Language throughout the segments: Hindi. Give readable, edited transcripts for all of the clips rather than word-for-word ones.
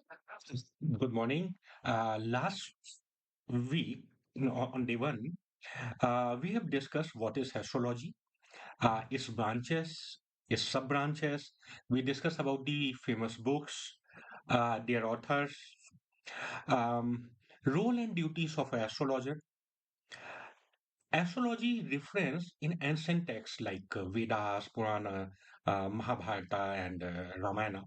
Good morning. Last week, on day one, we have discussed what is astrology, its branches, its sub-branches. We discussed about the famous books, their authors, um, role and duties of astrologer. Astrology reference in ancient texts like Vedas, Purana, Mahabharata, and Ramayana.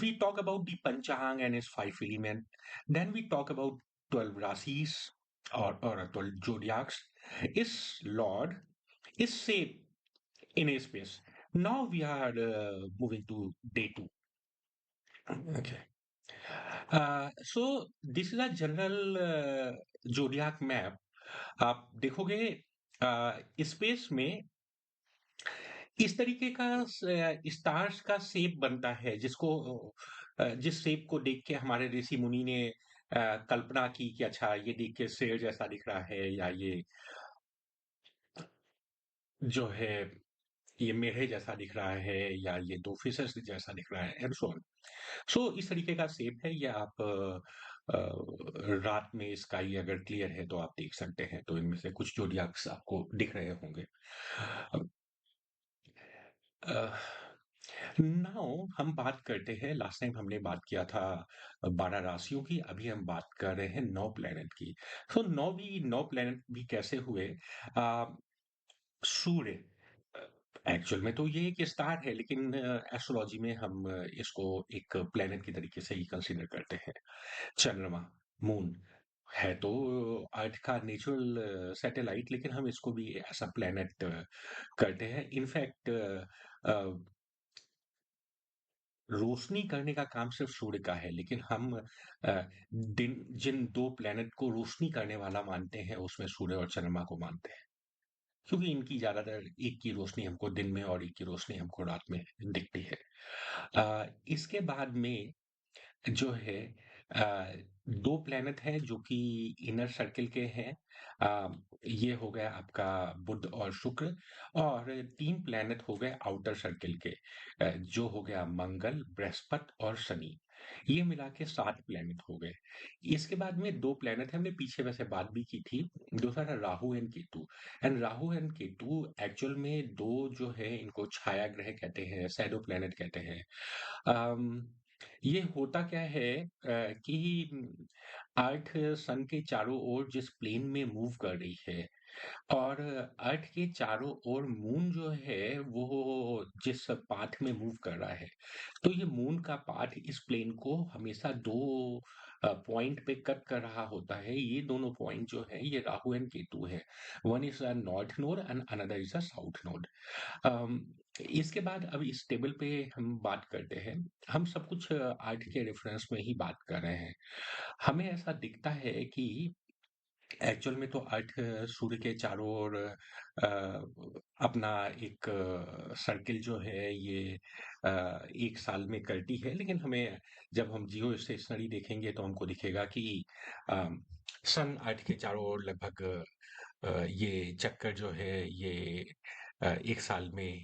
We talk about the Panchang and its five elements. Then we talk about 12 rasis or 12 zodiacs. Is Lord is safe in a space. Now we are moving to day two. Okay. So this is a general zodiac map. आप देखोगे स्पेस में इस तरीके का स्टार्स का शेप बनता है जिसको जिस शेप को देख के हमारे ऋषि मुनि ने कल्पना की कि अच्छा ये देख के शेर जैसा दिख रहा है या ये जो है ये मेढ़े जैसा दिख रहा है या ये दो फिशेस जैसा दिख रहा है एंड सो ऑन। सो इस तरीके का शेप है ये आप रात में स्काई अगर क्लियर है तो आप देख सकते हैं तो इनमें से कुछ जोडियाक्स आपको दिख रहे होंगे। नाउ हम बात करते हैं लास्ट टाइम हमने बात किया था 12 राशियों की अभी हम बात कर रहे हैं 9 प्लेनेट की। सो 9 प्लेनेट भी कैसे हुए आ, सूर्य एक्चुअल में तो ये एक स्टार है लेकिन एस्ट्रोलॉजी में हम इसको एक प्लेनेट की तरीके से ही कंसीडर करते हैं। चंद्रमा मून है तो अर्थ का नेचुरल सैटेलाइट लेकिन हम इसको भी ऐसा प्लेनेट करते हैं इनफैक्ट रोशनी करने का काम सिर्फ सूर्य का है लेकिन हम दिन जिन दो प्लेनेट को रोशनी करने वाला मानते हैं उसमें सूर्य और चंद्रमा को मानते हैं क्योंकि इनकी ज्यादातर एक की रोशनी हमको दिन में और एक की रोशनी हमको रात में दिखती है। इसके बाद में जो है अ, दो प्लेनेट हैं जो कि इनर सर्किल के हैं। ये हो गया आपका बुध और शुक्र और तीन प्लेनेट हो गए आउटर सर्किल के जो हो गया मंगल बृहस्पति और शनि। ये मिला के 7 प्लेनेट हो गए। इसके बाद में 2 प्लेनेट हैं, हमने पीछे वैसे बात भी की थी। दूसरा था Rahu and Ketu and Rahu and Ketu actual में 2 जो है इनको छाया ग्रह कहते हैं, शैडो प्लेनेट कहते हैं। अम, ये होता क्या है कि अर्थ सन के चारों ओर जिस प्लेन में मूव कर रही है और अर्थ के चारों ओर मून जो है वो जिस पाथ में मूव कर रहा है तो ये मून का पाथ इस प्लेन को हमेशा दो पॉइंट पे कट कर रहा होता है। ये दोनों पॉइंट जो है ये राहु एंड केतु है। One is a north node and another is a south node. Um, इसके बाद अब इस टेबल पे हम बात करते हैं। हम सब कुछ आर्ट के रेफरेंस में ही बात कर रहे हैं। हमें ऐसा दिखता है कि एक्चुअल में तो अर्थ सूर्य के चारों ओर अपना एक सर्किल जो है ये एक साल में करती है लेकिन हमें जब हम जियो स्टेशनरी देखेंगे तो हमको दिखेगा कि सन अर्थ के चारों ओर लगभग ये चक्कर जो है ये एक साल में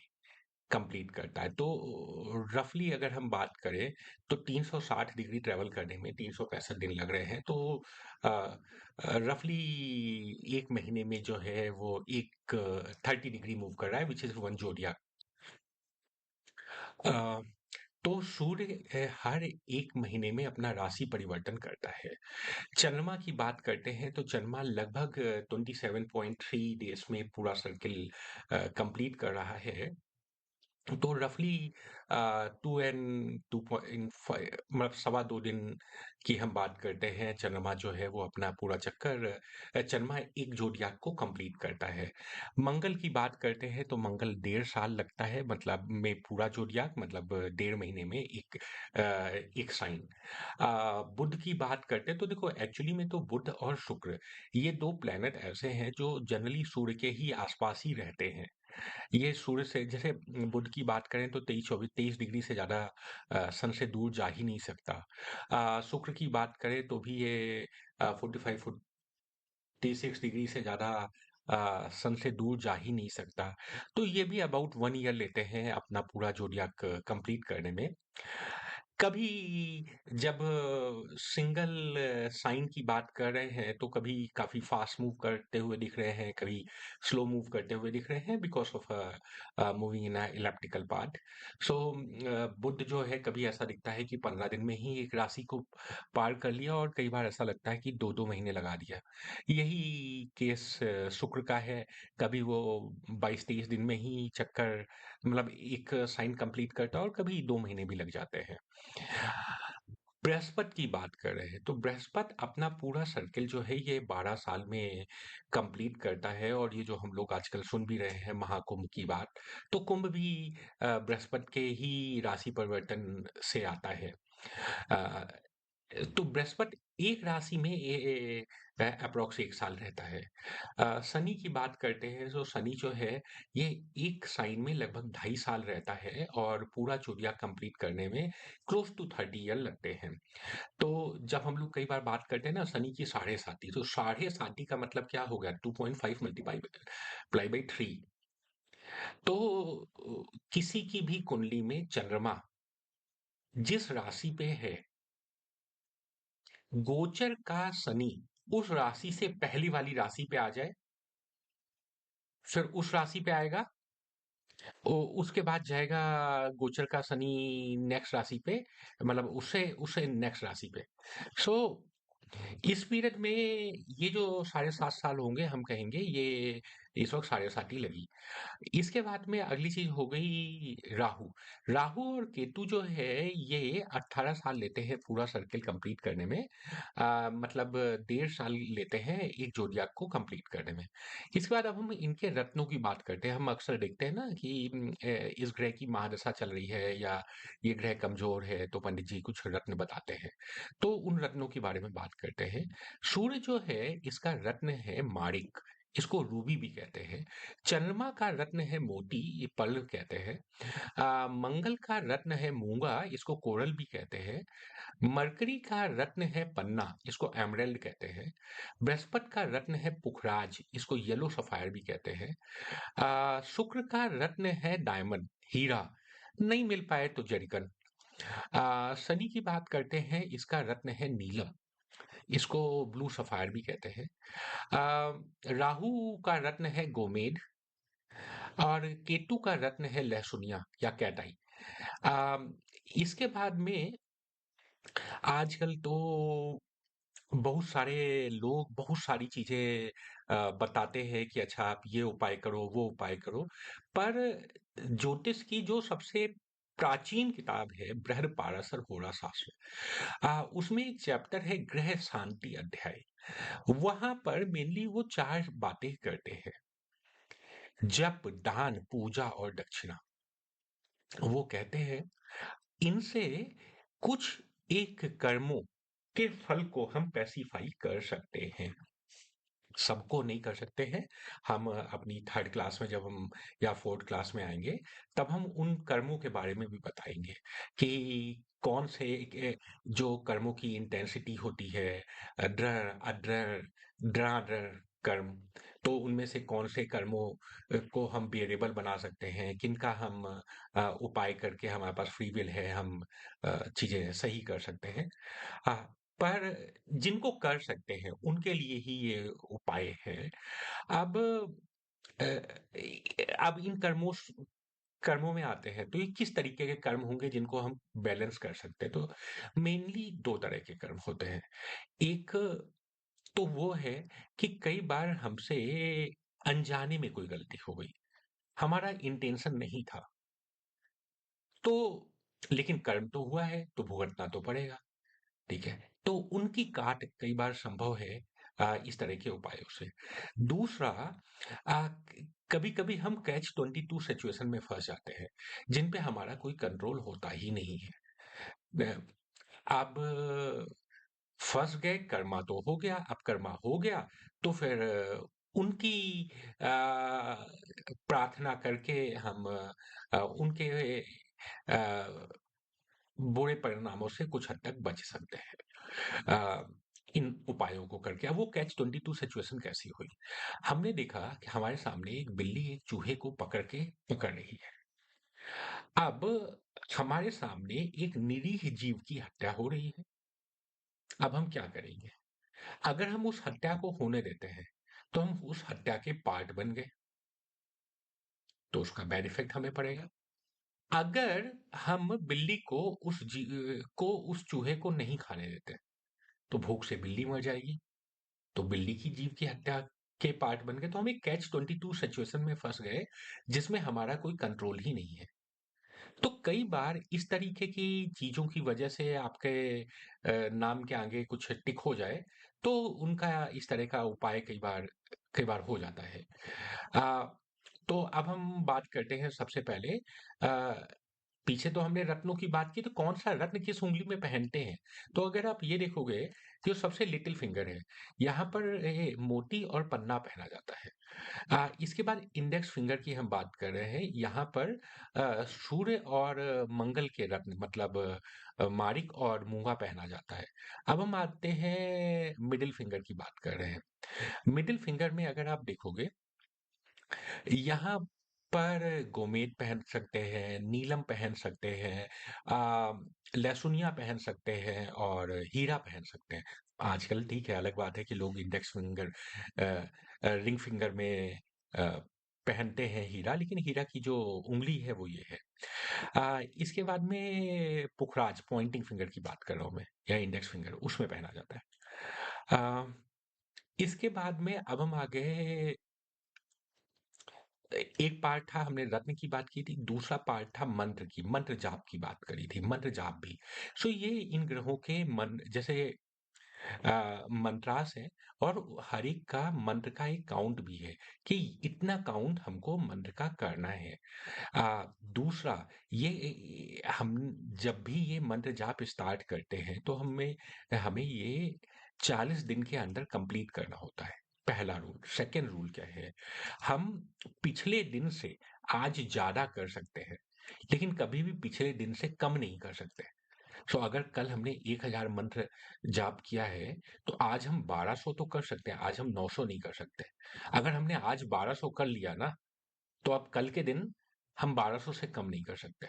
कंप्लीट करता है। तो रफली अगर हम बात करें तो 360 डिग्री ट्रेवल करने में 365 दिन लग रहे हैं। तो रफली एक महीने में जो है वो एक 30 डिग्री मूव कर रहा है विच इज वन जोडियाक। तो सूर्य हर एक महीने में अपना राशि परिवर्तन करता है। चंद्रमा की बात करते हैं तो चंद्रमा लगभग 27.3 डेज में पूरा सर्किल कंप्लीट कर रहा है। तो रफली 2.5 मतलब सवा 2 दिन की हम बात करते हैं। चंद्रमा जो है वो अपना पूरा चक्कर चंद्रमा एक ज़ोडियाक को कंप्लीट करता है। मंगल की बात करते हैं तो मंगल 1.5 साल लगता है मतलब में पूरा ज़ोडियाक मतलब 1.5 महीने में एक साइन। बुध की बात करते हैं तो देखो एक्चुअली में तो बुध और शुक्र ये 2 प्लैनेट ऐसे हैं जो जनरली सूर्य के ही आस-पास ही रहते हैं। ये सूर्य से जैसे बुध की बात करें तो 23 डिग्री से ज़्यादा सन से दूर जा ही नहीं सकता। शुक्र की बात करें तो भी ये 46 डिग्री से ज़्यादा सन से दूर जा ही नहीं सकता। तो ये भी अबाउट 1 ईयर लेते हैं अपना पूरा ज़ोडियाक कंप्लीट करने में। कभी जब सिंगल साइन की बात कर रहे हैं तो कभी काफी फास्ट मूव करते हुए दिख रहे हैं, कभी स्लो मूव करते हुए दिख रहे हैं because of moving in elliptical path. So Budh जो है कभी ऐसा दिखता है कि 15 दिन में ही एक राशि को पार कर लिया, और कई बार ऐसा लगता है कि 2-2 महीने लगा दिया। यही केस शुक्र का है। कभी वो 22-23 दिन में ही चक्कर, मतलब एक साइन कंप्लीट करता है, और कभी 2 महीने भी लग जाते हैं। बृहस्पति की बात कर रहे हैं तो बृहस्पति अपना पूरा सर्किल जो है ये 12 साल में कंप्लीट करता है। और ये जो हम लोग आजकल सुन भी रहे हैं महाकुंभ की बात, तो कुंभ भी बृहस्पति के ही राशि परिवर्तन से आता है। अ, तो बृहस्पति एक राशि में अप्रोक्स 1 साल रहता है। शनि की बात करते हैं तो शनि जो है ये एक साइन में लगभग 2.5 साल रहता है, और पूरा जोडियाक कंप्लीट करने में क्लोज टू 30 ईयर लगते हैं। तो जब हम लोग कई बार बात करते हैं ना शनि की साढ़े साती, तो साढ़े साती का मतलब क्या हो गया? 2.5 मल्टीप्लाई प्लाई बाई 3। तो किसी की भी कुंडली में चंद्रमा जिस राशि पे है, गोचर का शनि उस राशि से पहली वाली राशि पे आ जाए, फिर उस राशि पे आएगा, उसके बाद जाएगा गोचर का शनि नेक्स्ट राशि पे, मतलब उससे उससे नेक्स्ट राशि पे। सो इस पीरियड में ये जो 7.5 साल होंगे, हम कहेंगे ये इस वक्त 7.5 ही लगी। इसके बाद में अगली चीज हो गई राहु। राहु और केतु जो है ये 18 साल लेते हैं पूरा सर्किल कंप्लीट करने में। मतलब 1.5 साल लेते हैं एक जोडियाक को कंप्लीट करने में। इसके बाद अब हम इनके रत्नों की बात करते हैं। हम अक्सर देखते हैं ना कि इस ग्रह की महादशा चल रही है या ये ग्रह कमजोर है तो पंडित जी कुछ रत्न बताते हैं। तो उन रत्नों के बारे में बात करते हैं। सूर्य जो है इसका रत्न है माणिक, इसको रूबी भी कहते हैं। चंद्रमा का रत्न है मोती, ये पर्ल कहते हैं। मंगल का रत्न है मूंगा, इसको कोरल भी कहते हैं। मरकरी का रत्न है पन्ना, इसको एमराल्ड कहते हैं। बृहस्पति का रत्न है पुखराज, इसको येलो सफायर भी कहते हैं। शुक्र का रत्न है डायमंड, हीरा, नहीं मिल पाए तो जरिकन। शनि की बात करते हैं, इसका रत्न है नीलम, इसको ब्लू सफायर भी कहते हैं। राहु का रत्न है गोमेद, और केतु का रत्न है लहसुनिया या कैटाई। आ, इसके बाद में आजकल तो बहुत सारे लोग बहुत सारी चीजें बताते हैं कि अच्छा आप ये उपाय करो वो उपाय करो, पर ज्योतिष की जो सबसे प्राचीन किताब है बृहदपाराशर होरा शास्त्र, उसमें एक चैप्टर है ग्रह शांति अध्याय। वहां पर मेनली वो 4 बातें करते हैं: जप, दान, पूजा और दक्षिणा। वो कहते हैं इनसे कुछ एक कर्मों के फल को हम पैसिफाई कर सकते हैं। सबको नहीं कर सकते हैं। हम अपनी थर्ड क्लास में जब हम या फोर्थ क्लास में आएंगे, तब हम उन कर्मों के बारे में भी बताएंगे कि कौन से जो कर्मों की इंटेंसिटी होती है, दृढ़ अदृढ़ दृढ़ कर्म, तो उनमें से कौन से कर्मों को हम वेरिएबल बना सकते हैं, किनका हम उपाय करके, हमारे पास फ्री विल है, हम चीजें सही कर सकते हैं। हाँ, पर जिनको कर सकते हैं उनके लिए ही ये उपाय है। अब अब इन कर्मों में आते हैं तो ये किस तरीके के कर्म होंगे जिनको हम बैलेंस कर सकते हैं? तो मेनली 2 तरह के कर्म होते हैं। एक तो वो है कि कई बार हमसे अनजाने में कोई गलती हो गई, हमारा इंटेंशन नहीं था, तो लेकिन कर्म तो हुआ है तो भुगतना तो पड़ेगा। ठीक है? तो उनकी काट कई बार संभव है इस तरह के उपायों से। दूसरा, कभी-कभी हम कैच 22 सिचुएशन में फँस जाते हैं, जिन पे हमारा कोई कंट्रोल होता ही नहीं है। ब अब फँस गए, कर्मा तो हो गया, अब कर्मा हो गया, तो फिर उनकी प्रार्थना करके हम उनके अ, बुरे परिणामों से कुछ हद तक बच सकते हैं इन उपायों को करके। अब वो कैच 22 सिचुएशन कैसी हुई? हमने देखा कि हमारे सामने एक बिल्ली एक चूहे को पकड़ रही है। अब हमारे सामने एक निरीह जीव की हत्या हो रही है। अब हम क्या करेंगे? अगर हम उस हत्या को होने देते हैं, तो हम उस हत्या के पार्ट बन गए, तो उसका बैड इफेक्ट हमें पड़ेगा। अगर हम बिल्ली को उस चूहे को नहीं खाने देते, तो भूख से बिल्ली मर जाएगी, तो बिल्ली की जीव की हत्या के पार्ट बन गए, तो हम एक कैच 22 सिचुएशन में फंस गए, जिसमें हमारा कोई कंट्रोल ही नहीं है। तो कई बार इस तरीके की चीज़ों की वजह से आपके नाम के आगे कुछ टिक हो जाए, तो उनका इस तरह का उपाय कई बार हो जाता है। अ, तो अब हम बात करते हैं सबसे पहले पीछे तो हमने रत्नों की बात की, तो कौन-सा रत्न किस उँगली में पहनते हैं? तो अगर आप ये देखोगे, जो सबसे लिटिल फिंगर है, यहाँ पर मोती और पन्ना पहना जाता है। इसके बाद इंडेक्स फिंगर की हम बात कर रहे हैं। यहाँ पर सूर्य और मंगल के रत्न मतलब माणिक और मूंगा पहना जाता है। अब हम आते हैं मिडिल फिंगर की बात कर रहे हैं। मिडिल फिंगर में अगर आप देखोगे, यहाँ पर गोमेद पहन सकते हैं, नीलम पहन सकते हैं, लहसुनिया पहन सकते हैं और हीरा पहन सकते हैं। आजकल ठीक है, अलग बात है कि लोग इंडेक्स फिंगर रिंग फिंगर में अ, पहनते हैं हीरा, लेकिन हीरा की जो उँगली है वो ये है। इसके बाद में पुखराज पॉइंटिंग फिंगर की बात कर रहा हूँ मैं, या इंडेक्स फिंगर उसमें पहना जाता है। इसके बाद में अब हम आ गए एक पार्ट था हमने रत्न की बात की थी, दूसरा पार्ट था मंत्र जाप की बात करी थी, मंत्र जाप भी। सो ये इन ग्रहों के मन जैसे मंत्रास है और हर एक का मंत्र का एक काउंट भी है कि इतना काउंट हमको मंत्र का करना है। दूसरा हम जब भी ये मंत्र जाप स्टार्ट करते हैं तो हमें हमें ये 40 दिन के अंदर कंप्लीट करना होता है। पहला रूल। सेकंड रूल क्या है? हम पिछले दिन से आज ज़्यादा कर सकते हैं, लेकिन कभी भी पिछले दिन से कम नहीं कर सकते। सो अगर कल हमने 1000 मंत्र जाप किया है, तो आज हम 1200 तो कर सकते हैं, आज हम 900 नहीं कर सकते। अगर हमने आज 1200 कर लिया ना, तो अब कल के दिन हम 1200 से कम नहीं कर सकते।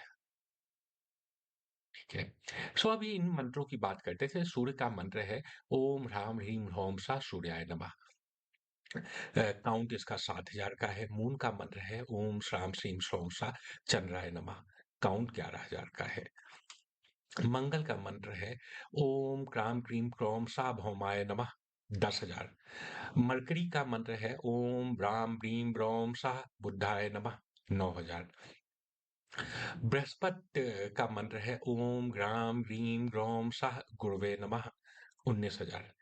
ठीक है? सो अभी इन मंत्रों की बात करते थे। सूर्य का मंत्र है ओम ह्राम ह्रीम ह्रोम सा सूर्याय नमः। काउंट इसका 7000 का है। मून का मंत्र है ओम श्राम श्रीम श्रोम सा चंद्राय नमः। काउंट 11000 का है। मंगल का मंत्र है ओम क्राम क्रीम क्रोम सा भौमाय नमः। 10,000। मरकरी का मंत्र है ओम ब्राम ब्रीम ब्रोम सा बुद्धाय नमः। 9,000। बृहस्पति का मंत्र है ओम ग्राम ग्रीम ग्रोम सह गुरवे नमः। 19,000।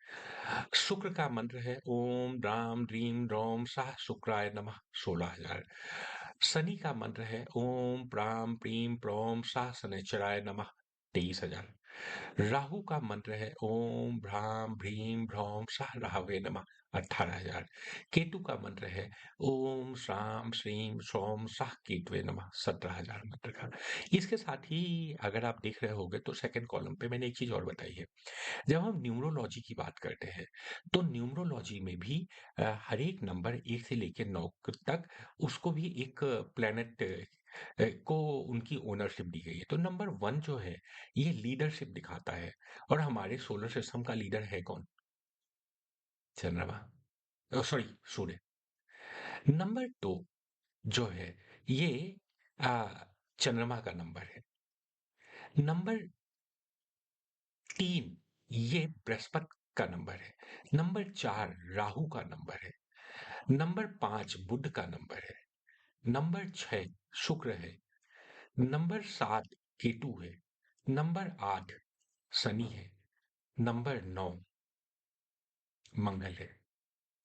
शुक्र का मंत्र है ओम राम ड्रीम रोम सह शुक्राय नमः। 16,000। शनि का मंत्र है ओम प्राम प्रीम प्रोम सह शनिचराय नमः। 23,000। राहु का मंत्र है ओम भ्राम भ्रीम भ्रौम सह राहवे नमः। 18,000। केतु का मंत्र है ओम श्राम श्रीम सोम सह केतवे नमः। 17,000 मंत्र का। इसके साथ ही अगर आप देख रहे होंगे तो सेकंड कॉलम पे मैंने एक चीज और बताई है। जब हम न्यूमरोलॉजी की बात करते हैं, तो न्यूमरोलॉजी में भी हर एक नंबर 1 से लेके 9 तक उसको भी एक प्लैनेट को उनकी ओनरशिप दी गई है। तो नंबर 1 जो है, ये लीडरशिप दिखाता है और हमारे सोलर सिस्टम का लीडर है कौन? चंद्रमा। सॉरी, सूर्य। नंबर 2 जो है, ये अ, चंद्रमा का नंबर है। नंबर 3 ये बृहस्पति का नंबर है। नंबर 4 राहु का नंबर है। नंबर 5 बुध का नंबर है। नंबर 6 शुक्र है। नंबर 7 केतु है। नंबर 8 शनि है। नंबर 9 मंगल है।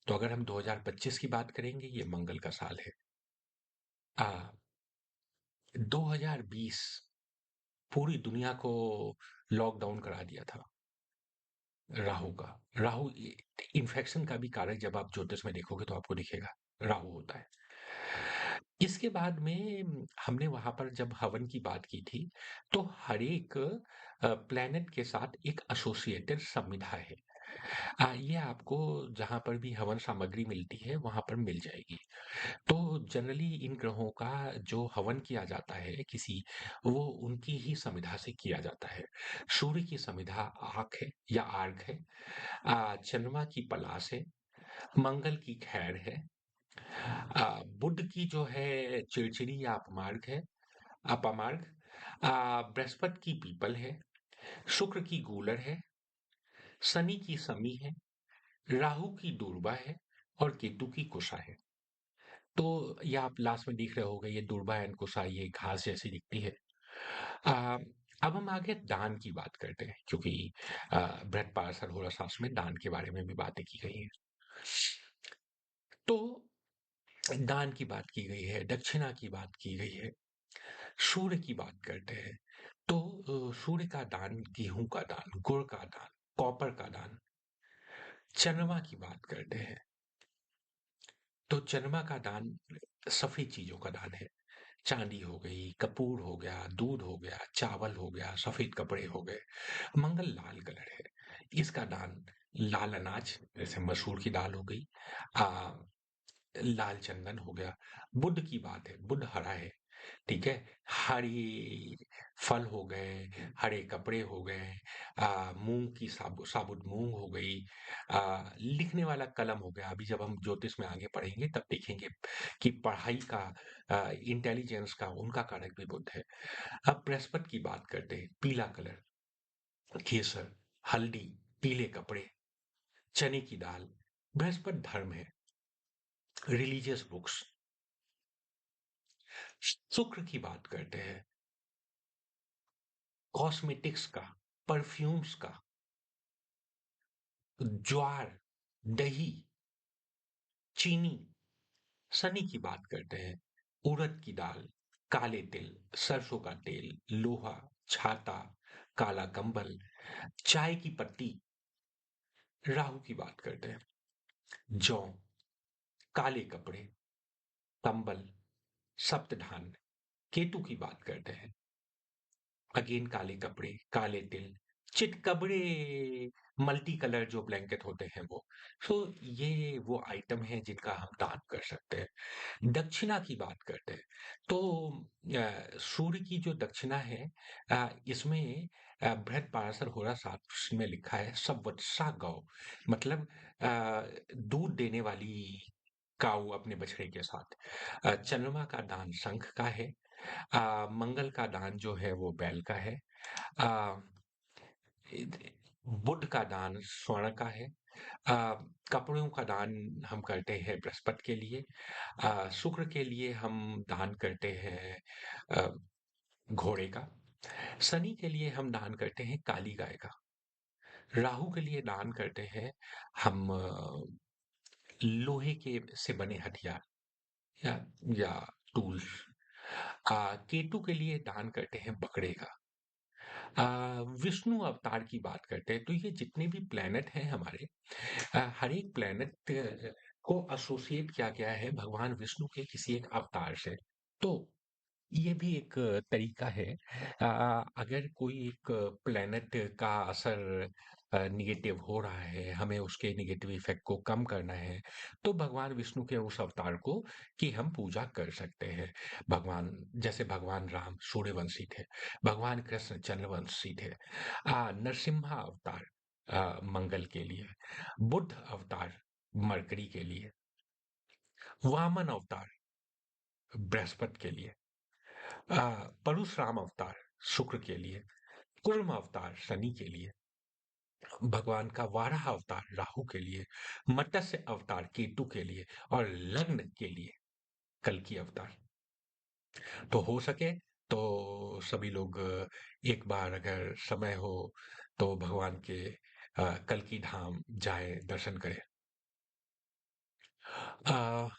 तो अगर हम 2025 की बात करेंगे, ये मंगल का साल है। 2020 पूरी दुनिया को लॉकडाउन करा दिया था राहु का। राहु इन्फेक्शन का भी कारक जब आप ज्योतिष में देखोगे तो आपको दिखेगा, राहु होता है। इसके बाद में हमने वहां पर जब हवन की बात की थी, तो हर एक प्लेनेट के साथ एक एसोसिएटेड संविधा है। ये आपको जहाँ पर भी हवन सामग्री मिलती है, वहाँ पर मिल जाएगी। तो जनरली इन ग्रहों का जो हवन किया जाता है वो उनकी ही समिधा से किया जाता है। सूर्य की समिधा आँख है या आर्क है। चंद्रमा की पलाश है। मंगल की खैर है। बुध की जो है चिड़चिड़ी या अपमार्ग। बृहस्पति की पीपल है। शुक्र की गूलर है। शनि की समी है। राहु की दूर्वा है। और केतु की कुशा है। तो ये आप लास्ट में देख रहे होंगे, ये दूर्वा एंड कुशा ये घास जैसी दिखती है। आ, अब हम आगे दान की बात करते हैं, क्योंकि बृहद पाराशर होरा शास्त्र में दान के बारे में भी बातें की गई हैं। तो दान की बात की गई है, दक्षिणा की बात की गई है, सूर्य की बात करते हैं। तो सूर्य का दान, गेहूं का दान, गुड़ का दान, कॉपर का दान। चंद्रमा की बात करते हैं, तो चंद्रमा का दान सफेद चीजों का दान है। चांदी हो गई, कपूर हो गया, दूध हो गया, चावल हो गया, सफेद कपड़े हो गए। मंगल लाल कलर है, इसका दान लाल अनाज जैसे मसूर की दाल हो गई, आ, लाल चंदन हो गया। बुध की बात है, बुध हरा है, ठीक है। हरी फल हो गए, हरे कपड़े हो गए, मूंग की साबुत मूंग हो गई, लिखने वाला कलम हो गया। अभी जब हम ज्योतिष में आगे पढ़ेंगे तब देखेंगे कि पढ़ाई का, इंटेलिजेंस का, उनका कारक भी बुध है। अब बृहस्पति की बात करते हैं, पीला कलर, केसर, हल्दी, पीले कपड़े, चने की दाल। बृहस्पति धर्म है, रिलीजियस बुक्स। शुक्र की बात करते हैं, कॉस्मेटिक्स का, परफ्यूम्स का, ज्वार, दही, चीनी। शनि की बात करते हैं, उड़द की दाल, काले तिल, सरसों का तेल, लोहा, छाता, काला कंबल, चाय की पत्ती। राहु की बात करते हैं, जौ, काले कपड़े, कंबल, सप्तधान्य। केतु की बात करते हैं, अगेन काले कपड़े, काले तिल, चितकबरे, मल्टी कलर जो ब्लैंकेट होते हैं वो। सो ये वो आइटम है जिनका हम दान कर सकते हैं। दक्षिणा की बात करते हैं, तो सूर्य की जो दक्षिणा है, इसमें बृहद पाराशर होरा शास्त्र में लिखा है संवत्सरा गौ, मतलब दूध देने वाली काऊ अपने बछड़े के साथ। चंद्रमा का दान शंख का है। मंगल का दान जो है वो बैल का है। आ, बुध का दान स्वर्ण का है। आ, कपड़ों का दान हम करते हैं बृहस्पति के लिए। शुक्र के लिए हम दान करते हैं आ, घोड़े का। शनि के लिए हम दान करते हैं काली गाय का। राहु के लिए दान करते हैं हम लोहे के से बने हथियार या या टूल्स। केतु के लिए दान करते हैं बकरे का। विष्णु अवतार की बात करते हैं, तो ये जितने भी प्लेनेट हैं हमारे, हर एक प्लेनेट को एसोसिएट किया गया है भगवान विष्णु के किसी एक अवतार से। तो ये भी एक तरीका है। अगर कोई एक प्लेनेट का असर निगेटिव हो रहा है, हमें उसके निगेटिव इफेक्ट को कम करना है, तो भगवान विष्णु के उस अवतार को की हम पूजा कर सकते हैं। भगवान, जैसे भगवान राम सूर्यवंशी थे, भगवान कृष्ण चंद्रवंशी थे। नरसिम्हा अवतार मंगल के लिए, बुद्ध अवतार मरकरी के लिए, वामन अवतार बृहस्पति के लिए, परशुराम अवतार शुक्र के लिए, कुर्म अवतार शनि के लिए, भगवान का वाराह अवतार राहु के लिए, मत्स्य अवतार केतु के लिए, और लग्न के लिए कल्कि अवतार। तो हो सके तो सभी लोग एक बार अगर समय हो तो भगवान के कल्कि धाम जाए, दर्शन करें। अ,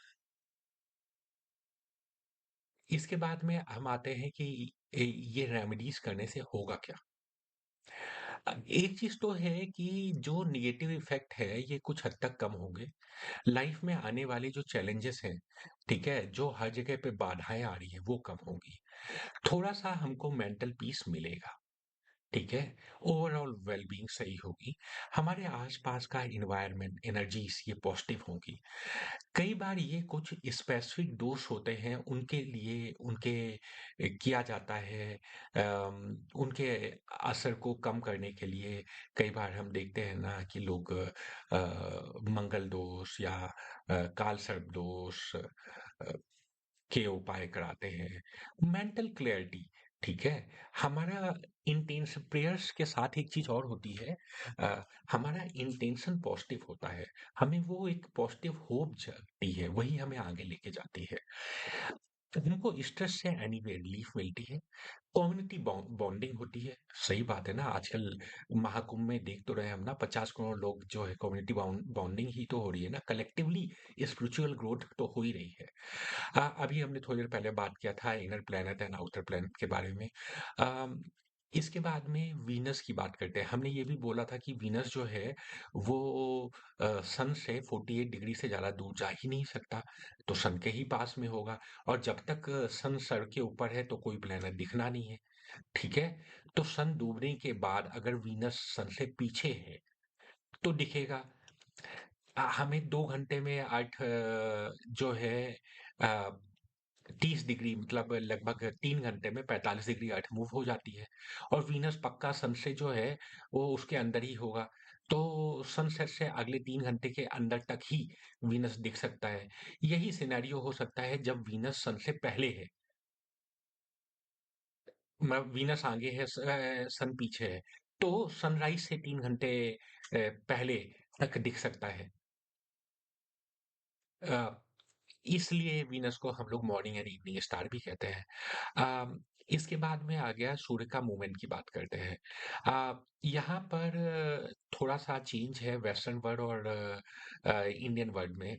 इसके बाद में हम आते हैं कि ये रेमेडीज करने से होगा क्या। एक चीज तो है कि जो निगेटिव इफेक्ट है ये कुछ हद तक कम होंगे। लाइफ में आने वाले जो चैलेंजेस हैं, ठीक है, जो हर जगह पे बाधाएं आ रही हैं वो कम होंगी। थोड़ा सा हमको मेंटल पीस मिलेगा। ठीक है? ओवरऑल वेल-बीइंग सही होगी, हमारे आस-पास का एनवायरनमेंट, एनर्जीज़ ये पॉज़िटिव होंगी। कई बार ये कुछ स्पेसिफिक दोष होते हैं, उनके लिए उनके किया जाता है उनके असर को कम करने के लिए कई बार हम देखते हैं ना कि लोग मंगल दोष या काल सर्प दोष के उपाय कराते हैं। मेंटल क्लैरिटी, ठीक है? हमारा इंटेंशन प्रेयर्स के साथ एक चीज़ और होती है हमारा इंटेंशन पॉज़िटिव होता है। हमें वो एक पॉज़िटिव होप जगती है, वही हमें आगे लेके जाती है। हमको स्ट्रेस से एनीवे रिलीफ़ मिलती है। कम्युनिटी बॉन्डिंग होती है। सही बात है ना, आजकल महाकुंभ में देख तो रहे हैं हम ना 50 करोड़ लोग जो है कम्युनिटी बॉन्डिंग ही तो हो रही है ना, कलेक्टिवली स्पिरिचुअल ग्रोथ तो हो ही रही है। अभी हमने थोड़ी देर पहले बात किया था inner planet and outer planet के बारे में। अम, इसके बाद में वीनस की बात करते हैं। हमने ये भी बोला था कि वीनस जो है वो सन से 48 डिग्री से ज़्यादा दूर जा ही नहीं सकता, तो सन के ही पास में होगा और जब तक सन सर के ऊपर है तो कोई प्लैनेट दिखना नहीं है, ठीक है? तो सन डूबने के बाद अगर वीनस सन से पीछे है, तो दिखेगा। हमें 2 घंटे में जो है अ 30 डिग्री मतलब लगभग 3 घंटे में 45 डिग्री अर्थ मूव हो जाती है और वीनस पक्का सन से जो है वो उसके अंदर ही होगा। तो सनसेट से अगले 3 घंटे के अंदर तक ही वीनस दिख सकता है। यही सिनेरियो हो सकता है जब वीनस सन से पहले है। वीनस आगे है सन पीछे है। तो सनराइज़ से 3 घंटे पहले तक दिख सकता है। अ, इसलिए वीनस को हम लोग मॉर्निंग एंड इवनिंग स्टार भी कहते हैं। अम, इसके बाद में आ गया सूर्य का मूवमेंट की बात करते हैं। यहाँ पर थोड़ा-सा चेंज है वेस्टर्न वर्ल्ड और इंडियन वर्ल्ड में।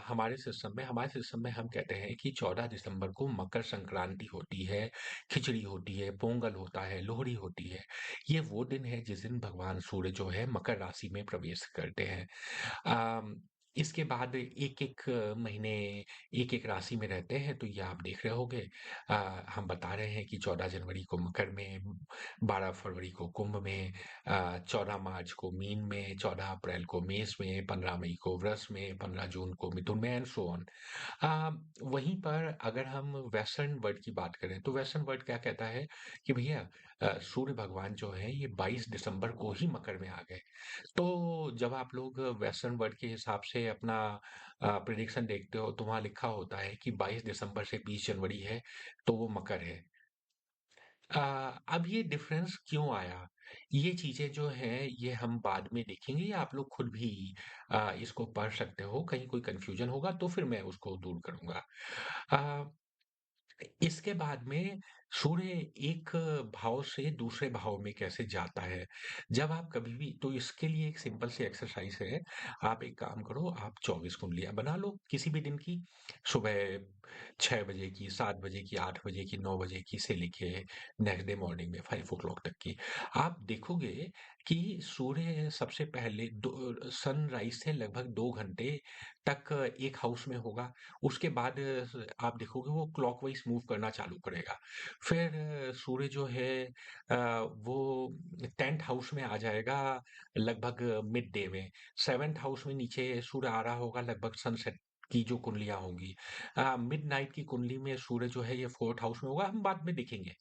हमारे सिस्टम में हम कहते हैं कि 14 दिसंबर को मकर संक्रांति होती है, खिचड़ी होती है, पोंगल होता है, लोहड़ी होती है। ये वो दिन है जिस दिन भगवान सूर्य जो है मकर राशि में प्रवेश करते हैं। अम, इसके बाद एक-एक महीने एक-एक राशि में रहते हैं, तो ये आप देख रहे होंगे। हम बता रहे हैं कि 14 जनवरी को मकर में, 12 फरवरी को कुंभ में, 14 मार्च को मीन में, 14 अप्रैल को मेष में, 15 मई को वृष में, 15 जून को मिथुन में एंड सो ऑन। अ, वहीं पर अगर हम वेस्टर्न वर्ल्ड की बात करें, तो वेस्टर्न वर्ल्ड क्या कहता है कि भैया सूर्य भगवान जो है ये 22 दिसंबर को ही मकर में आ गए। तो जब आप लोग वेस्टर्न वर्ल्ड के हिसाब से अपना प्रेडिक्शन देखते हो तो वहाँ लिखा होता है कि 22 दिसंबर से 20 जनवरी है तो वो मकर है। अ, अब ये डिफरेंस क्यों आया? ये चीज़ें जो हैं ये हम बाद में देखेंगे या आप लोग खुद भी इसको पढ़ सकते हो, कहीं कोई कन्फ्यूजन होगा तो फिर मैं उसको दूर करूँगा। अ इसके बाद में सूर्य एक भाव से दूसरे भाव में कैसे जाता है? जब आप कभी भी तो इसके लिए एक सिंपल सी एक्सरसाइज़ है। आप एक काम करो, आप 24 कुंडलियाँ बना लो किसी भी दिन की। सुबह 6 बजे की, 7 बजे की, 8 बजे की, 9 बजे की से लेके नेक्स्ट डे मॉर्निंग में 5 ओ क्लॉक तक की। आप देखोगे कि सूर्य सबसे पहले सनराइज़ से लगभग 2 घंटे तक एक हाउस में होगा। उसके बाद आप देखोगे वो क्लॉकवाइज़ मूव करना चालू करेगा। फिर सूर्य जो है वो 10th हाउस में आ जाएगा लगभग मिड डे में। 7th हाउस में नीचे सूर्य आ रहा होगा लगभग सनसेट की जो कुंडलियाँ होंगी। मिडनाइट की कुंडली में सूर्य जो है ये 4th हाउस में होगा, हम बाद में देखेंगे।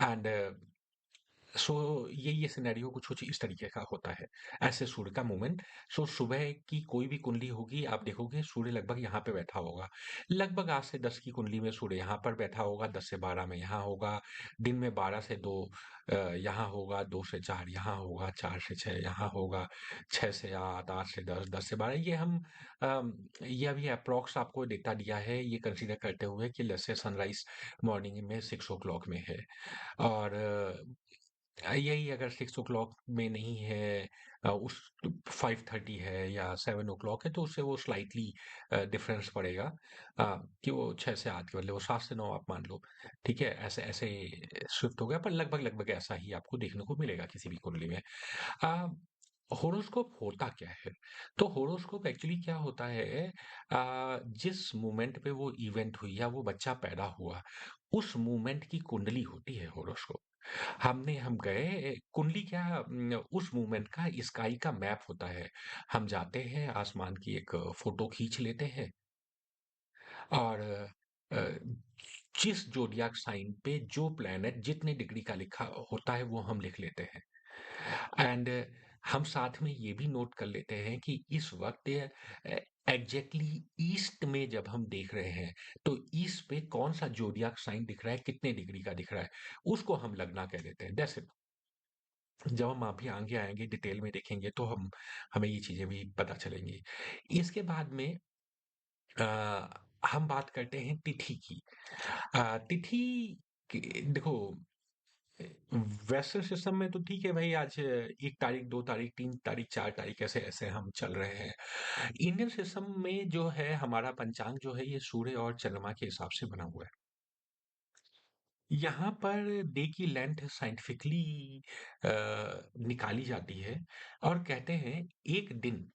एंड सो ये सिनेरियो कुछ-कुछ इस तरीके का होता है। ऐसे सूर्य का मूवमेंट सुबह की कोई भी कुंडली होगी, आप देखोगे सूर्य लगभग यहाँ पे बैठा होगा। लगभग 8 से 10 की कुंडली में सूर्य यहाँ पर बैठा होगा, 10 से 12 में यहाँ होगा, दिन में 12 से 2 यहाँ होगा, 2 से 4 यहाँ होगा, 4 से 6 यहाँ होगा, 6 से 8, 8 से 10, 10 से 12 ये अभी एप्रॉक्स आपको डेटा दिया है, ये कंसीडर करते हुए कि लेट्स से सनराइज़ मॉर्निंग में 6 ओ क्लॉक में है। और यही अगर 6 ओ क्लॉक में नहीं है उस 5:30 है या 7 ओ क्लॉक है तो उससे वो स्लाइटली डिफरेंस पड़ेगा कि वो 6 से 8 के बदले वो 7 से 9 आप मान लो। ठीक है? ऐसे ऐसे शिफ्ट हो गया पर लगभग-लगभग ऐसा ही आपको देखने को मिलेगा किसी भी कुंडली में। अ, होरोस्कोप होता क्या है? तो होरोस्कोप एक्चुअली क्या होता है जिस मोमेंट पे वो इवेंट हुई या वो बच्चा पैदा हुआ, उस मोमेंट की कुंडली होती है होरोस्कोप। हम गए कुंडली क्या उस मूवमेंट का स्काई का मैप होता है। हम जाते हैं आसमान की एक फोटो खींच लेते हैं और अ, जिस ज़ोडिएक साइन पे जो प्लैनेट जितने डिग्री का लिखा होता है वो हम लिख लेते हैं। एंड हम साथ में ये भी नोट कर लेते हैं कि इस वक़्त एग्ज़ैक्टली ईस्ट में जब हम देख रहे हैं, तो ईस्ट पे कौन-सा ज़ोडिएक साइन दिख रहा है, कितने डिग्री का दिख रहा है, उसको हम लगना कह देते हैं। That's it. जब हम अभी आगे आएँगे, डिटेल में देखेंगे तो हमें ये चीज़ें भी पता चलेंगी। इसके बाद में अ, हम बात करते हैं तिथि की। तिथि की देखो वेस्टर्न सिस्टम में तो ठीक है भाई आज 1 तारीख, 2 तारीख, 3 तारीख, 4 तारीख ऐसे-ऐसे हम चल रहे हैं। इंडियन सिस्टम में जो है हमारा पंचांग जो है ये सूर्य और चंद्रमा के हिसाब से बना हुआ है। यहाँ पर डे की लेंथ साइंटिफिकली निकाली जाती है और कहते हैं एक दिन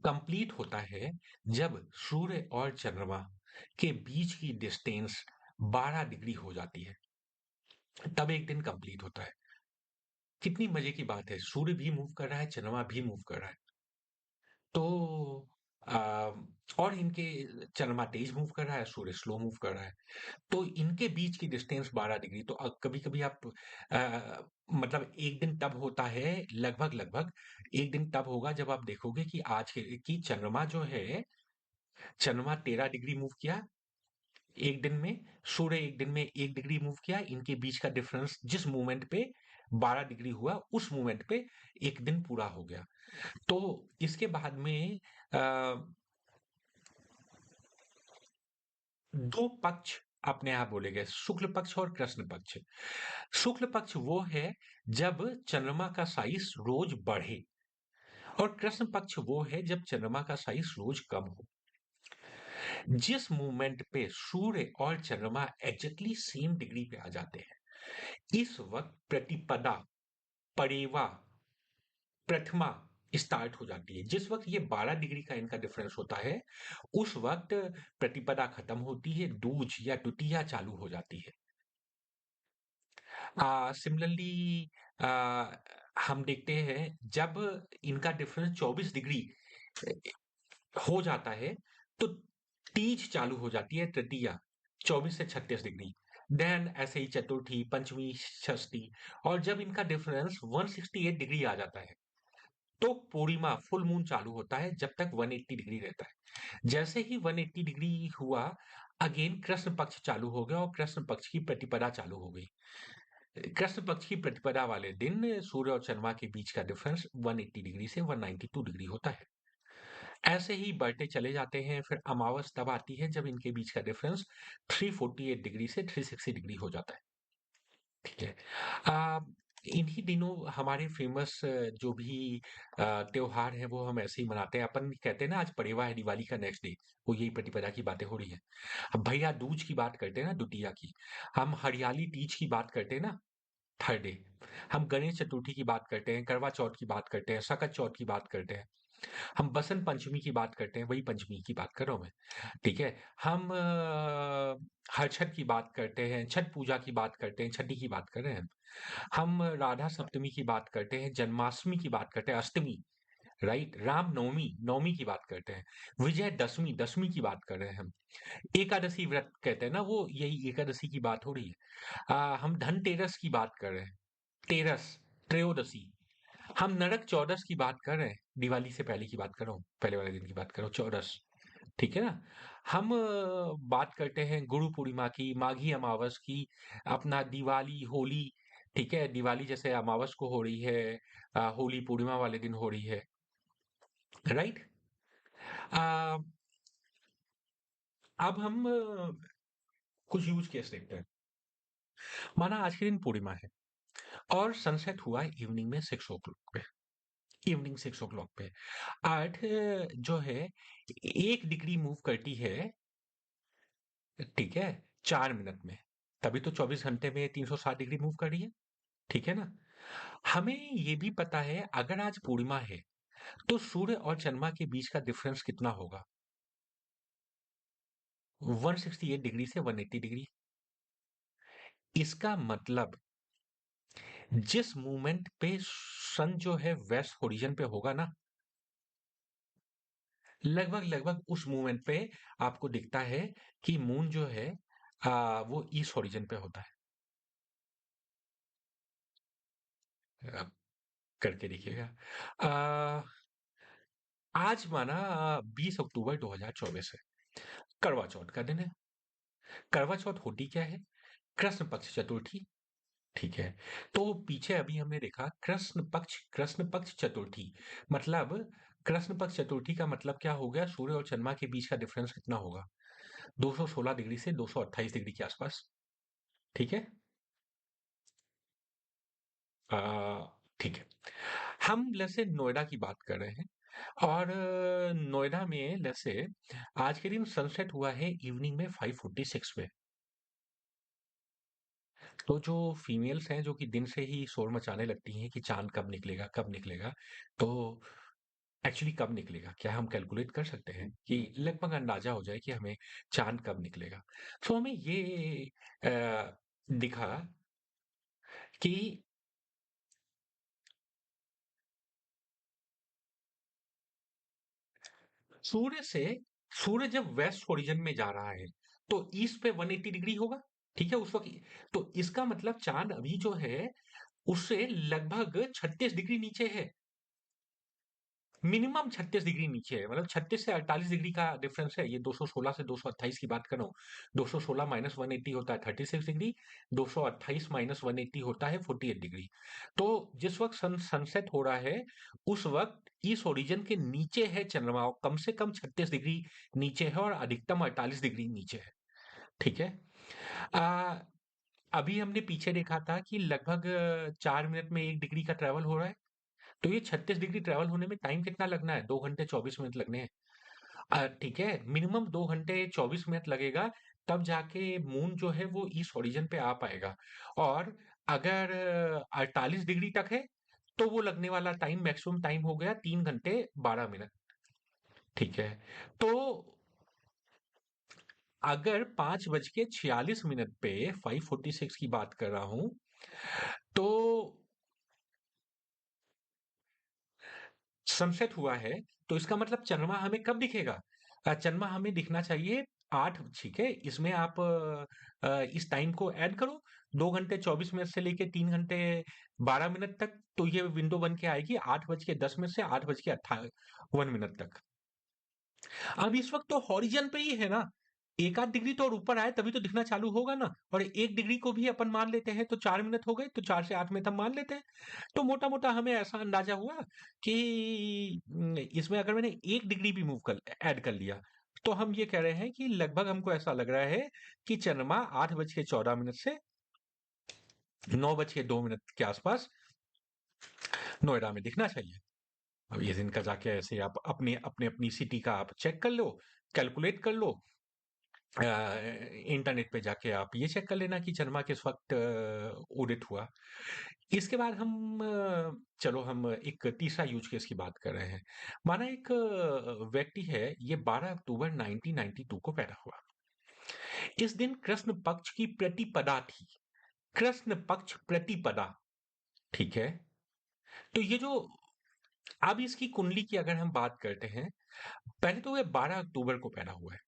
कंप्लीट होता है जब सूर्य और चंद्रमा के बीच की डिस्टेंस 12 डिग्री हो जाती है, तब एक दिन कंप्लीट होता है। कितनी मजे की बात है, सूर्य भी मूव कर रहा है, चंद्रमा भी मूव कर रहा है। तो अ, और इनके चंद्रमा तेज मूव कर रहा है, सूर्य स्लो मूव कर रहा है। तो इनके बीच की डिस्टेंस 12 डिग्री तो कभी-कभी आप मतलब एक दिन तब होता है लगभग-लगभग एक दिन तब होगा जब आप देखोगे कि आज के कि चंद्रमा जो है, चंद्रमा 13 डिग्री मूव किया एक दिन में, सूर्य एक दिन में 1 डिग्री मूव किया, इनके बीच का डिफरेंस जिस मोमेंट पे 12 डिग्री हुआ, उस मोमेंट पे 1 दिन पूरा हो गया। तो इसके बाद में 2 पक्ष अपने आप बोले गए, शुक्ल पक्ष और कृष्ण पक्ष। शुक्ल पक्ष वो है जब चंद्रमा का साइज रोज बढ़े और कृष्ण पक्ष वो है जब चंद्रमा का साइज रोज कम हो। जिस मूवमेंट पे सूर्य और चंद्रमा एग्जैक्टली सेम डिग्री पे आ जाते हैं, इस वक्त प्रतिपदा, परेवा, प्रथमा स्टार्ट हो जाती है। जिस वक्त ये 12 डिग्री का इनका डिफरेंस होता है, उस वक्त प्रतिपदा खत्म होती है, दूज या द्वितीया चालू हो जाती है। सिमिलरली हम देखते हैं जब इनका डिफरेंस 24 डिग्री हो जाता है, तो तीज चालू हो जाती है तृतीया 24 से 36 डिग्री। देन ऐसे ही चतुर्थी, पंचमी, षष्ठी और जब इनका डिफरेंस 168 डिग्री आ जाता है, तो पूर्णिमा फुल मून चालू होता है जब तक 180 डिग्री रहता है। जैसे ही 180 डिग्री हुआ, अगेन कृष्ण पक्ष चालू हो गया और कृष्ण पक्ष की प्रतिपदा चालू हो गई। कृष्ण पक्ष की प्रतिपदा वाले दिन सूर्य और चंद्रमा के बीच का डिफरेंस 180 डिग्री से 192 डिग्री होता है। ऐसे ही बढ़ते चले जाते हैं, फिर अमावस तब आती है जब इनके बीच का डिफरेंस 348 डिग्री से 360 डिग्री हो जाता है। ठीक है। आ, इन्हीं दिनों हमारे फेमस जो भी त्योहार है वो हम ऐसे ही मनाते हैं। अपन कहते हैं ना आज पड़ेवा है दिवाली का नेक्स्ट डे, वो यही प्रतिपदा की बातें हो रही है। अब भैया दूज की बात करते हैं ना, द्वितीया की। हम हरियाली तीज की बात करते हैं ना, थर्ड डे। हम गणेश चतुर्थी की बात करते हैं, करवा चौथ की बात करते हैं, सकत चौथ की बात करते हैं। हम बसंत पंचमी की बात करते हैं, वही पंचमी की बात कर रहा हूँ मैं। ठीक है। हम हर की बात करते हैं, छठ पूजा की बात करते हैं, छठी की बात कर रहे हैं हम राधा सप्तमी की बात करते हैं, जन्माष्टमी की बात करते हैं, अष्टमी, राइट, राम नवमी, नवमी की बात करते हैं, विजय दशमी, दशमी की बात कर रहे हैं हम, एकादशी व्रत कहते हैं ना, वो यही एकादशी की बात हो रही है। हम धनतेरस की बात कर रहे हैं, तेरस, त्रयोदशी। हम नरक चौदस की बात कर रहे हैं, दिवाली से पहले की बात कर रहा हूँ, पहले वाले दिन की बात कर रहा हूँ, चौदस। ठीक है ना। हम बात करते हैं गुरु पूर्णिमा की, माघी अमावस की, अपना दिवाली, होली। ठीक है, दिवाली जैसे अमावस को हो रही है, होली पूर्णिमा वाले दिन हो रही है, राइट। आ, अब हम कुछ यूज केस देखते हैं। माना आज के दिन पूर्णिमा है और सनसेट हुआ इवनिंग में 6 o'clock पे, इवनिंग 6 o'clock पे। अर्थ जो है 1 डिग्री मूव करती है, ठीक है, 4 मिनट में। तभी तो 24 घंटे में 360 डिग्री मूव कर रही है। ठीक है ना। हमें ये भी पता है अगर आज पूर्णिमा है तो सूर्य और चंद्रमा के बीच का डिफरेंस कितना होगा, 168 डिग्री से 180 डिग्री। इसका मतलब जिस मोमेंट पे सन जो है वेस्ट होरिजन पे होगा ना, लगभग लगभग उस मोमेंट पे आपको दिखता है कि मून जो है वो ईस्ट होरिजन पे होता है। आप करके देखिएगा। आ, आज माना 20 अक्टूबर 2024 है, करवा चौथ का दिन है। करवा चौथ होती क्या है? कृष्ण पक्ष चतुर्थी। ठीक है। तो पीछे अभी हमने देखा कृष्ण पक्ष चतुर्थी, मतलब कृष्ण पक्ष चतुर्थी का मतलब क्या हो गया? सूर्य और चंद्रमा के बीच का डिफरेंस कितना होगा? 216 डिग्री से 228 डिग्री के आसपास। ठीक है। आ, ठीक है। हम जैसे नोएडा की बात कर रहे हैं, और नोएडा में जैसे आज के दिन सनसेट हुआ है इवनिंग में 5:46 में। तो जो फीमेल्स हैं जो कि दिन से ही शोर मचाने लगती हैं कि चांद कब निकलेगा, कब निकलेगा, तो एक्चुअली कब निकलेगा, क्या हम कैलकुलेट कर सकते हैं कि लगभग अंदाजा हो जाए कि हमें चांद कब निकलेगा? तो हमें ये दिखा कि सूर्य से सूर्य जब वेस्ट होरिजन में जा रहा है तो ईस्ट पे 180 डिग्री होगा। ठीक है, उस वक्त। तो इसका मतलब चांद अभी जो है उससे लगभग 36 डिग्री नीचे है। मिनिमम 36 डिग्री नीचे है, मतलब 36 से 48 डिग्री का डिफरेंस है। ये 216 से 228 की बात कर रहा हूँ। 216 माइनस 180 होता है 36 डिग्री, 228 माइनस 180 होता है 48 डिग्री। तो जिस वक्त सनसेट हो रहा है उस वक्त इस ओरिजिन के नीचे है चंद्रमा, और कम से कम 36 डिग्री नीचे है और अधिकतम 48 डिग्री नीचे है। ठीक है। आ, अभी हमने पीछे देखा था कि लगभग 4 मिनट में 1 डिग्री का ट्रेवल हो रहा है। तो ये 36 डिग्री ट्रेवल होने में टाइम कितना लगना है? 2 घंटे 24 मिनट लगने हैं। ठीक है, मिनिमम 2 घंटे 24 मिनट लगेगा, तब जाके मून जो है वो ईस्ट ओरिजिन पे आ पाएगा। और अगर 48 डिग्री तक है तो वो लगने वाला टाइम, मैक्सिमम टाइम हो गया 3 घंटे 12 मिनट। ठीक है। तो अगर 5:46 पे 5:46 की बात कर रहा हूं, तो सनसेट हुआ है, तो इसका मतलब चंद्रमा हमें कब दिखेगा? चंद्रमा हमें दिखना चाहिए 8। ठीक है, इसमें आप इस टाइम को ऐड करो, 2 घंटे 24 मिनट से लेके 3 घंटे 12 मिनट तक, तो ये विंडो बन के आएगी 8:10 मिनट से 8:58 मिनट तक। अब इस वक्त तो हॉरिजन पे ही है ना, एक आध डिग्री तो और ऊपर आए तभी तो दिखना चालू होगा ना। और 1 डिग्री को भी अपन मान लेते हैं तो 4 मिनट हो गए, तो 4 से 8 मिनट हम मान लेते हैं। तो मोटा मोटा हमें ऐसा अंदाजा हुआ कि इसमें अगर मैंने 1 डिग्री भी मूव कर ऐड कर लिया, तो हम ये कह रहे हैं कि लगभग हमको ऐसा लग रहा है कि चंद्रमा 8:14 मिनट से 9:02 मिनट के आसपास नोएडा में दिखना चाहिए। अब ये दिन का जाके ऐसे आप अपने अपने अपनी सिटी का आप चेक कर लो, कैलकुलेट कर लो। इंटरनेट पे जाके आप ये चेक कर लेना कि चंद्रमा किस वक्त उदित हुआ। इसके बाद चलो हम एक तीसरा यूज केस की बात कर रहे हैं। माना एक व्यक्ति है, ये 12 अक्टूबर 1992 को पैदा हुआ। इस दिन कृष्ण पक्ष की प्रतिपदा थी। कृष्ण पक्ष प्रतिपदा। ठीक है। तो ये जो, अब इसकी कुंडली की अगर हम बात करते हैं, पहले तो ये 12 अक्टूबर को पैदा हुआ है।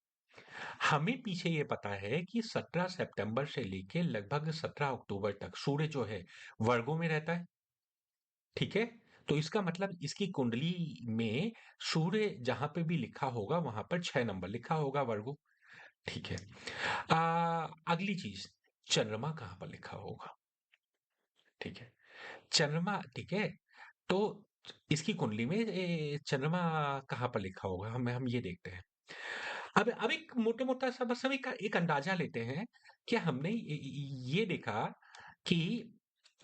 हमें पीछे ये पता है कि 17 सितंबर से लेके लगभग 17 अक्टूबर तक सूर्य जो है वर्गों में रहता है। ठीक है। तो इसका मतलब इसकी कुंडली में सूर्य जहां पे भी लिखा होगा वहां पर 6 नंबर लिखा होगा, वर्गो। ठीक है। अगली चीज, चंद्रमा कहाँ पर लिखा होगा? ठीक है। चंद्रमा, ठीक है। तो इसकी कुंडली में चंद्रमा कहाँ पर लिखा होगा, हम ये देखते हैं। अब एक मोटा मोटा सा बस हम एक अंदाजा लेते हैं कि हमने ये देखा कि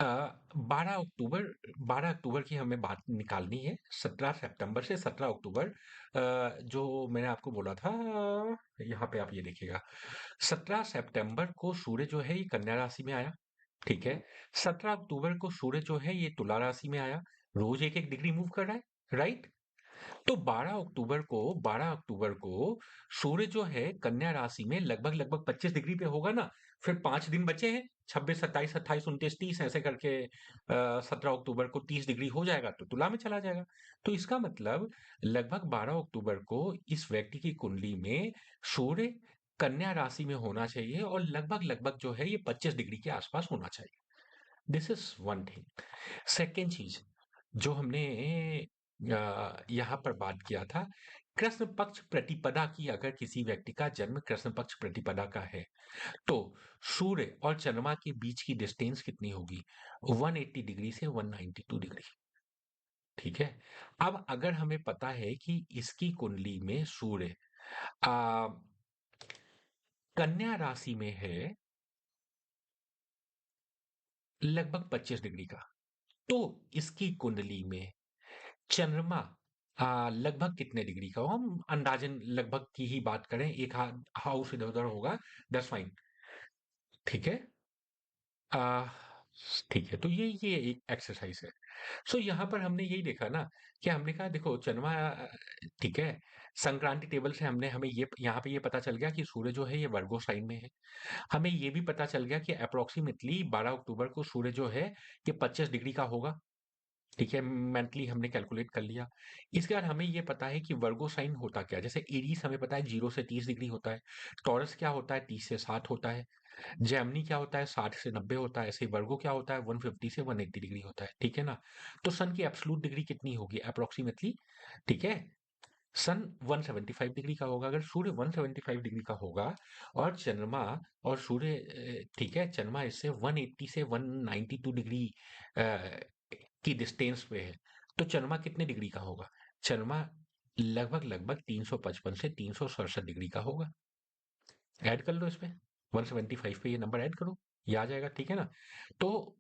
12 अक्टूबर की हमें बात निकालनी है। 17 सितंबर से 17 अक्टूबर, जो मैंने आपको बोला था, यहाँ पे आप ये देखिएगा। 17 सितंबर को सूर्य जो है ये कन्या राशि में आया। ठीक है। 17 अक्टूबर को सूर्य जो है ये तुला राशि में आया। रोज एक एक डिग्री मूव कर रहा है, राइट? तो 12 अक्टूबर को सूर्य जो है कन्या राशि में लगभग लगभग 25 डिग्री पे होगा ना। फिर 5 दिन बचे हैं, 26, 27, 28, 29, 30 ऐसे करके 17 अक्टूबर को 30 डिग्री हो जाएगा तो तुला में चला जाएगा। तो इसका मतलब लगभग 12 अक्टूबर को इस व्यक्ति की कुंडली में सूर्य कन्या राशि में होना चाहिए और लगभग लगभग जो है ये 25 डिग्री के आसपास होना चाहिए। This is one thing. Second चीज जो हमने यहाँ पर बात किया था, कृष्ण पक्ष प्रतिपदा की, अगर किसी व्यक्ति का जन्म कृष्ण पक्ष प्रतिपदा का है तो सूर्य और चंद्रमा के बीच की डिस्टेंस कितनी होगी? 180 डिग्री से 192 डिग्री। ठीक है। अब अगर हमें पता है कि इसकी कुंडली में सूर्य आ, कन्या राशि में है लगभग 25 डिग्री का, तो इसकी कुंडली में चंद्रमा लगभग कितने डिग्री का हो? हम अंदाजन लगभग की ही बात करें, एक हाउस इधर उधर होगा, दैट्स फाइन। ठीक है। आ, ठीक है, तो ये एक एक्सरसाइज है। सो यहाँ पर हमने यही देखा ना कि हमने कहा देखो चंद्रमा ठीक है, संक्रांति टेबल से हमें ये यहाँ पे ये पता चल गया कि सूर्य जो है ये वर्गो साइन में है। हमें ये भी पता चल गया कि अप्रोक्सीमेटली 12 अक्टूबर को सूर्य जो है ये 25 डिग्री का होगा। ठीक है, मेंटली हमने कैलकुलेट कर लिया। इसके बाद हमें ये पता है कि वर्गो साइन होता क्या है। जैसे एरीज हमें पता है 0 से 30 डिग्री होता है, टॉरस क्या होता है 30 से 60 होता है, जेमिनी क्या होता है 60 से 90 होता है, ऐसे ही वर्गो क्या होता है 150 से 180 डिग्री होता है। ठीक है ना। तो सन की एब्सोल्यूट डिग्री कितनी होगी अप्रोक्सीमेटली? ठीक है, सन 175 डिग्री का होगा। अगर सूर्य 175 डिग्री का होगा और चंद्रमा और सूर्य ठीक है, चंद्रमा इससे 180 से 192 डिग्री की डिस्टेंस पे है, तो चंद्रमा कितने डिग्री का होगा? चंद्रमा लगभग लगभग 355 से 367 डिग्री का होगा। ऐड कर लो इसमें, 175 पे ये नंबर ऐड करो, ये आ जाएगा। ठीक है ना। तो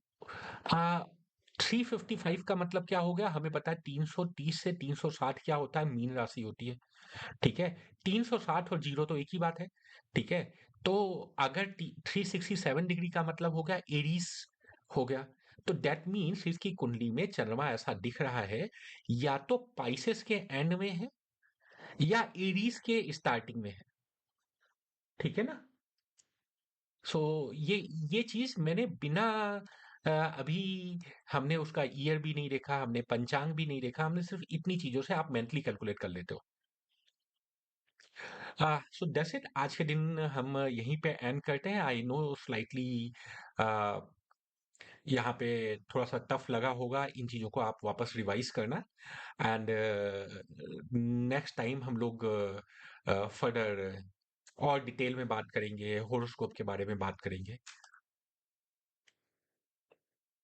आ 355 का मतलब क्या हो गया? हमें पता है 330 से 360 क्या होता है? मीन राशि होती है। ठीक है, 360 और जीरो तो एक ही बात है। ठीक है, तो अगर 367 डिग्री का मतलब हो गया एरीज हो गया, तो दैट मीन्स इसकी कुंडली में चंद्रमा ऐसा दिख रहा है, या तो पाइसेस के एंड में है या एरीज के स्टार्टिंग में है। ठीक है ना। सो ये चीज मैंने बिना अभी हमने उसका ईयर भी नहीं देखा, हमने पंचांग भी नहीं देखा, हमने सिर्फ इतनी चीजों से आप मेंटली कैलकुलेट कर लेते हो। So that's it. आज के दिन हम यहीं पे एंड करते हैं। आई नो स्लाइटली यहाँ पे थोड़ा सा टफ लगा होगा, इन चीजों को आप वापस रिवाइज करना। एंड नेक्स्ट टाइम हम लोग फर्दर और डिटेल में बात करेंगे, होरोस्कोप के बारे में बात करेंगे।